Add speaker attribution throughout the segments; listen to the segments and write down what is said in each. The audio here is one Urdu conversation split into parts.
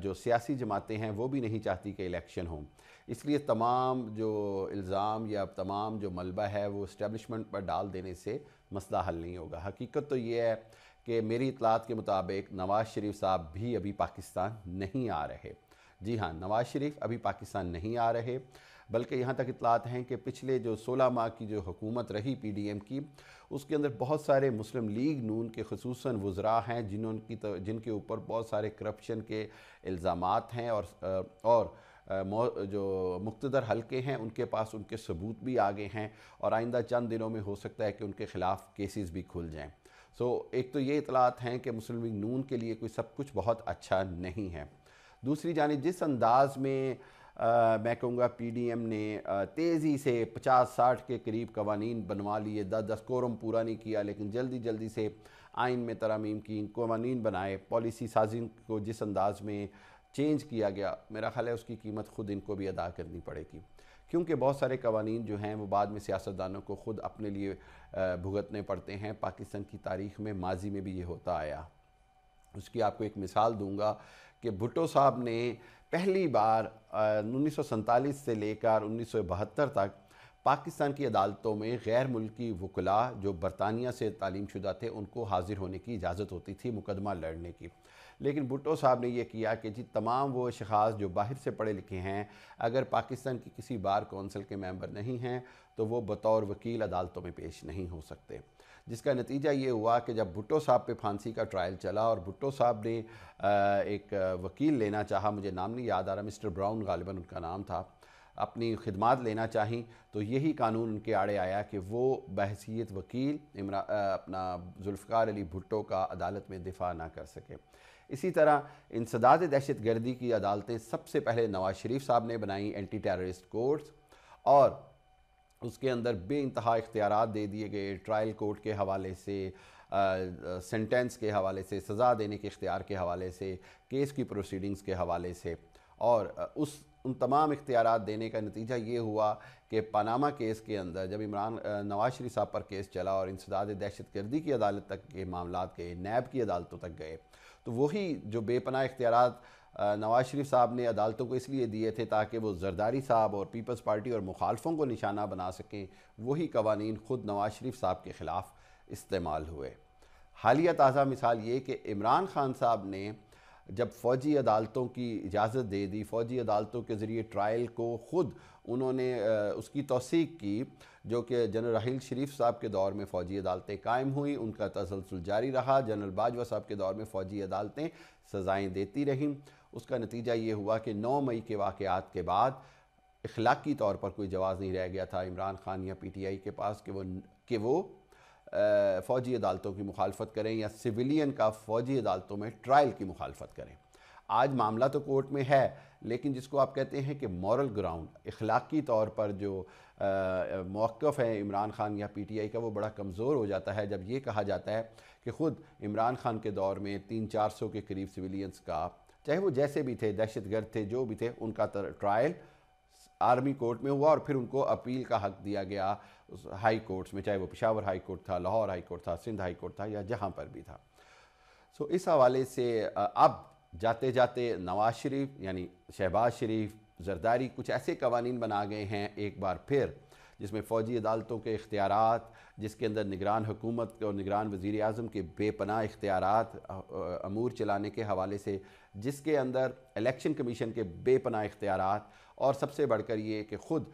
Speaker 1: جو سیاسی جماعتیں ہیں وہ بھی نہیں چاہتی کہ الیکشن ہوں، اس لیے تمام جو الزام یا تمام جو ملبہ ہے وہ اسٹیبلشمنٹ پر ڈال دینے سے مسئلہ حل نہیں ہوگا۔ حقیقت تو یہ ہے کہ میری اطلاعات کے مطابق نواز شریف صاحب بھی ابھی پاکستان نہیں آ رہے۔ جی ہاں، نواز شریف ابھی پاکستان نہیں آ رہے، بلکہ یہاں تک اطلاعات ہیں کہ پچھلے جو 16 ماہ کی جو حکومت رہی پی ڈی ایم کی، اس کے اندر بہت سارے مسلم لیگ نون کے خصوصاً وزراء ہیں جن کے اوپر بہت سارے کرپشن کے الزامات ہیں، اور جو مقتدر حلقے ہیں ان کے پاس ان کے ثبوت بھی آگے ہیں، اور آئندہ چند دنوں میں ہو سکتا ہے کہ ان کے خلاف کیسز بھی کھل جائیں۔ ایک تو یہ اطلاعات ہیں کہ مسلم لیگ نون کے لیے کوئی سب کچھ بہت اچھا نہیں ہے۔ دوسری جانب جس انداز میں میں کہوں گا پی ڈی ایم نے تیزی سے 50-60 کے قریب قوانین بنوا لیے، 10 کورم پورا نہیں کیا لیکن جلدی سے آئین میں ترامیم کی، قوانین بنائے، پالیسی سازی کو جس انداز میں چینج کیا گیا، میرا خیال ہے اس کی قیمت خود ان کو بھی ادا کرنی پڑے گی، کیونکہ بہت سارے قوانین جو ہیں وہ بعد میں سیاستدانوں کو خود اپنے لیے بھگتنے پڑتے ہیں۔ پاکستان کی تاریخ میں ماضی میں بھی یہ ہوتا آیا۔ اس کی آپ کو ایک مثال دوں گا کہ بھٹو صاحب نے پہلی بار 1947 سے لے کر 1972 تک پاکستان کی عدالتوں میں غیر ملکی وکلاء جو برطانیہ سے تعلیم شدہ تھے ان کو حاضر ہونے کی اجازت ہوتی تھی مقدمہ لڑنے کی، لیکن بھٹو صاحب نے یہ کیا کہ جی تمام وہ اشخاص جو باہر سے پڑھے لکھے ہیں اگر پاکستان کی کسی بار کونسل کے ممبر نہیں ہیں تو وہ بطور وکیل عدالتوں میں پیش نہیں ہو سکتے، جس کا نتیجہ یہ ہوا کہ جب بھٹو صاحب پہ پھانسی کا ٹرائل چلا اور بھٹو صاحب نے ایک وکیل لینا چاہا، مجھے نام نہیں یاد آ رہا، مسٹر براؤن غالباً ان کا نام تھا، اپنی خدمات لینا چاہیں تو یہی قانون ان کے آڑے آیا کہ وہ بحیثیت وکیل اپنا ذوالفقار علی بھٹو کا عدالت میں دفاع نہ کر سکے۔ اسی طرح انسداد دہشت گردی کی عدالتیں سب سے پہلے نواز شریف صاحب نے بنائیں، اینٹی ٹیررسٹ کورٹس، اور اس کے اندر بے انتہا اختیارات دے دیے گئے، ٹرائل کورٹ کے حوالے سے، سینٹنس کے حوالے سے، سزا دینے کے اختیار کے حوالے سے، کیس کی پروسیڈنگز کے حوالے سے، اور ان تمام اختیارات دینے کا نتیجہ یہ ہوا کہ پاناما کیس کے اندر جب نواز شریف صاحب پر کیس چلا اور انسداد دہشت گردی کی عدالت تک کے معاملات گئے، نیب کی عدالتوں تک گئے، تو وہی جو بے پناہ اختیارات نواز شریف صاحب نے عدالتوں کو اس لیے دیے تھے تاکہ وہ زرداری صاحب اور پیپلز پارٹی اور مخالفوں کو نشانہ بنا سکیں، وہی قوانین خود نواز شریف صاحب کے خلاف استعمال ہوئے۔ حالیہ تازہ مثال یہ کہ عمران خان صاحب نے جب فوجی عدالتوں کی اجازت دے دی، فوجی عدالتوں کے ذریعے ٹرائل کو خود انہوں نے اس کی توثیق کی، جو کہ جنرل راحیل شریف صاحب کے دور میں فوجی عدالتیں قائم ہوئیں، ان کا تسلسل جاری رہا، جنرل باجوہ صاحب کے دور میں فوجی عدالتیں سزائیں دیتی رہیں، اس کا نتیجہ یہ ہوا کہ 9 مئی کے واقعات کے بعد اخلاقی طور پر کوئی جواز نہیں رہ گیا تھا عمران خان یا پی ٹی آئی کے پاس کہ وہ فوجی عدالتوں کی مخالفت کریں یا سویلین کا فوجی عدالتوں میں ٹرائل کی مخالفت کریں۔ آج معاملہ تو کورٹ میں ہے، لیکن جس کو آپ کہتے ہیں کہ مورل گراؤنڈ، اخلاقی طور پر جو موقف ہے عمران خان یا پی ٹی آئی کا، وہ بڑا کمزور ہو جاتا ہے جب یہ کہا جاتا ہے کہ خود عمران خان کے دور میں 300-400 کے قریب سویلینز کا، چاہے وہ جیسے بھی تھے، دہشت گرد تھے، جو بھی تھے، ان کا ٹرائل آرمی کورٹ میں ہوا اور پھر ان کو اپیل کا حق دیا گیا ہائی کورٹس میں، چاہے وہ پشاور ہائی کورٹ تھا، لاہور ہائی کورٹ تھا، سندھ ہائی کورٹ تھا، یا جہاں پر بھی تھا۔ اس حوالے سے اب جاتے جاتے نواز شریف یعنی شہباز شریف، زرداری کچھ ایسے قوانین بنا گئے ہیں ایک بار پھر، جس میں فوجی عدالتوں کے اختیارات، جس کے اندر نگران حکومت اور نگران وزیر اعظم کے بے پناہ اختیارات امور چلانے کے حوالے سے، جس کے اندر الیکشن کمیشن کے بے پناہ اختیارات، اور سب سے بڑھ کر یہ کہ خود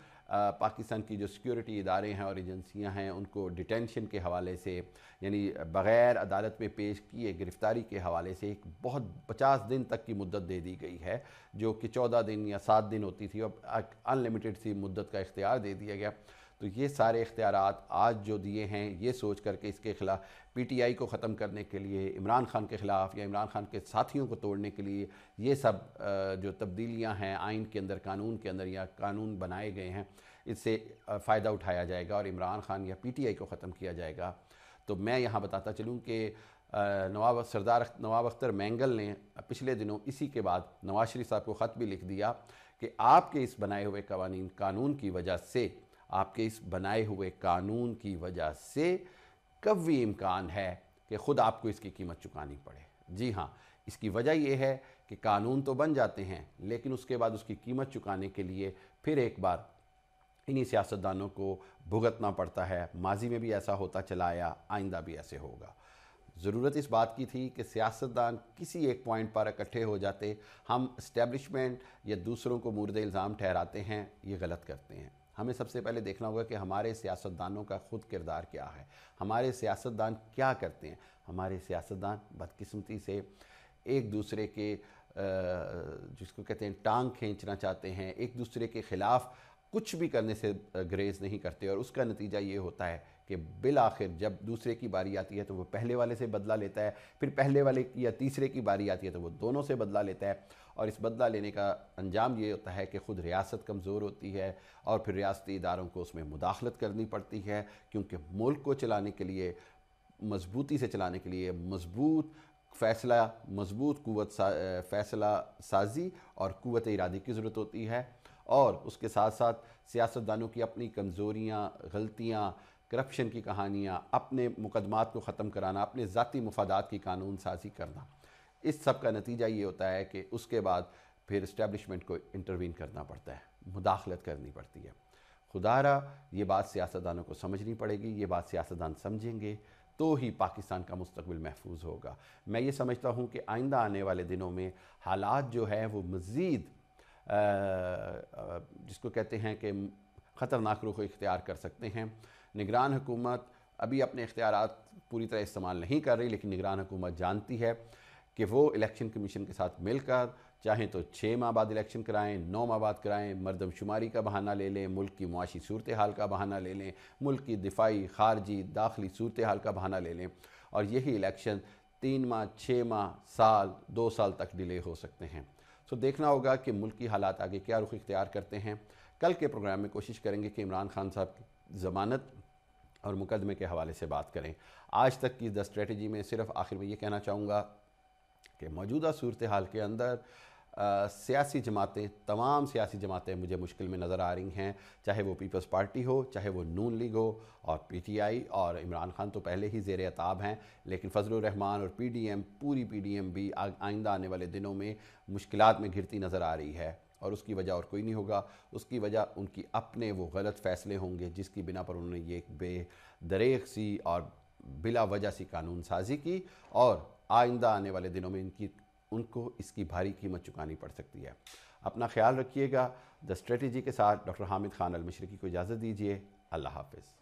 Speaker 1: پاکستان کی جو سیکیورٹی ادارے ہیں اور ایجنسیاں ہیں ان کو ڈیٹینشن کے حوالے سے، یعنی بغیر عدالت میں پیش کیے گرفتاری کے حوالے سے ایک بہت 50 دن تک کی مدت دے دی گئی ہے، جو کہ 14 دن یا 7 دن ہوتی تھی، اب ان لمیٹڈ سی مدت کا اختیار دے دیا گیا۔ تو یہ سارے اختیارات آج جو دیے ہیں، یہ سوچ کر کے اس کے خلاف پی ٹی آئی کو ختم کرنے کے لیے، عمران خان کے خلاف یا عمران خان کے ساتھیوں کو توڑنے کے لیے، یہ سب جو تبدیلیاں ہیں آئین کے اندر، قانون کے اندر یا قانون بنائے گئے ہیں، اس سے فائدہ اٹھایا جائے گا اور عمران خان یا پی ٹی آئی کو ختم کیا جائے گا۔ تو میں یہاں بتاتا چلوں کہ نواب اختر مینگل نے پچھلے دنوں اسی کے بعد نواز شریف صاحب کو خط بھی لکھ دیا کہ آپ کے اس بنائے ہوئے قانون کی وجہ سے، آپ کے اس بنائے ہوئے قانون کی وجہ سے قوی امکان ہے کہ خود آپ کو اس کی قیمت چکانی پڑے۔ جی ہاں، اس کی وجہ یہ ہے کہ کہ قانون تو بن جاتے ہیں لیکن اس کے بعد اس کی قیمت چکانے کے لیے پھر ایک بار انہی سیاستدانوں کو بھگتنا پڑتا ہے۔ ماضی میں بھی ایسا ہوتا چلا آیا، آئندہ بھی ایسے ہوگا۔ ضرورت اس بات کی تھی کہ سیاستدان کسی ایک پوائنٹ پر اکٹھے ہو جاتے۔ ہم اسٹیبلشمنٹ یا دوسروں کو مورد الزام ٹھہراتے ہیں، یہ غلط کرتے ہیں۔ ہمیں سب سے پہلے دیکھنا ہوگا کہ ہمارے سیاستدانوں کا خود کردار کیا ہے، ہمارے سیاستدان کیا کرتے ہیں۔ ہمارے سیاستدان بدقسمتی سے ایک دوسرے کے جس کو کہتے ہیں ٹانگ کھینچنا چاہتے ہیں، ایک دوسرے کے خلاف کچھ بھی کرنے سے گریز نہیں کرتے، اور اس کا نتیجہ یہ ہوتا ہے کہ بالآخر جب دوسرے کی باری آتی ہے تو وہ پہلے والے سے بدلہ لیتا ہے، پھر پہلے والے کی یا تیسرے کی باری آتی ہے تو وہ دونوں سے بدلہ لیتا ہے، اور اس بدلہ لینے کا انجام یہ ہوتا ہے کہ خود ریاست کمزور ہوتی ہے اور پھر ریاستی اداروں کو اس میں مداخلت کرنی پڑتی ہے، کیونکہ ملک کو چلانے کے لیے، مضبوطی سے چلانے کے لیے مضبوط فیصلہ، مضبوط فیصلہ سازی اور قوت ارادی کی ضرورت ہوتی ہے، اور اس کے ساتھ ساتھ سیاستدانوں کی اپنی کمزوریاں، غلطیاں، کرپشن کی کہانیاں، اپنے مقدمات کو ختم کرانا، اپنے ذاتی مفادات کی قانون سازی کرنا، اس سب کا نتیجہ یہ ہوتا ہے کہ اس کے بعد پھر اسٹیبلشمنٹ کو انٹروین کرنا پڑتا ہے، مداخلت کرنی پڑتی ہے۔ خدا را یہ بات سیاستدانوں کو سمجھنی پڑے گی، یہ بات سیاستدان سمجھیں گے تو ہی پاکستان کا مستقبل محفوظ ہوگا۔ میں یہ سمجھتا ہوں کہ آئندہ آنے والے دنوں میں حالات جو ہے وہ مزید جس کو کہتے ہیں کہ خطرناک رخ اختیار کر سکتے ہیں۔ نگران حکومت ابھی اپنے اختیارات پوری طرح استعمال نہیں کر رہی، لیکن نگران حکومت جانتی ہے کہ وہ الیکشن کمیشن کے ساتھ مل کر چاہیں تو 6 ماہ بعد الیکشن کرائیں، 9 ماہ بعد کرائیں، مردم شماری کا بہانہ لے لیں، ملک کی معاشی صورتحال کا بہانہ لے لیں، ملک کی دفاعی، خارجی، داخلی صورتحال کا بہانہ لے لیں، اور یہی الیکشن 3 ماہ، 6 ماہ، سال، 2 سال تک ڈیلے ہو سکتے ہیں۔ سو دیکھنا ہوگا کہ ملکی حالات آگے کیا رخ اختیار کرتے ہیں۔ کل کے پروگرام میں کوشش کریں گے کہ عمران خان صاحب کی ضمانت اور مقدمے کے حوالے سے بات کریں۔ آج تک کی دا اسٹریٹجی میں صرف آخر میں یہ کہنا چاہوں گا کہ موجودہ صورتحال کے اندر سیاسی جماعتیں، تمام سیاسی جماعتیں مجھے مشکل میں نظر آ رہی ہیں، چاہے وہ پیپلز پارٹی ہو، چاہے وہ نون لیگ ہو اور پی ٹی آئی، اور عمران خان تو پہلے ہی زیر عتاب ہیں، لیکن فضل الرحمان اور پی ڈی ایم، پوری پی ڈی ایم بھی آئندہ آنے والے دنوں میں مشکلات میں گھرتی نظر آ رہی ہے، اور اس کی وجہ اور کوئی نہیں ہوگا، اس کی وجہ ان کی اپنے وہ غلط فیصلے ہوں گے جس کی بنا پر انہوں نے یہ ایک بے دریغ سی اور بلا وجہ سی قانون سازی کی، اور آئندہ آنے والے دنوں میں ان کو اس کی بھاری قیمت چکانی پڑ سکتی ہے۔ اپنا خیال رکھیے گا۔ دا اسٹریٹجی کے ساتھ ڈاکٹر حامد خان المشرقی کو اجازت دیجیے۔ اللہ حافظ۔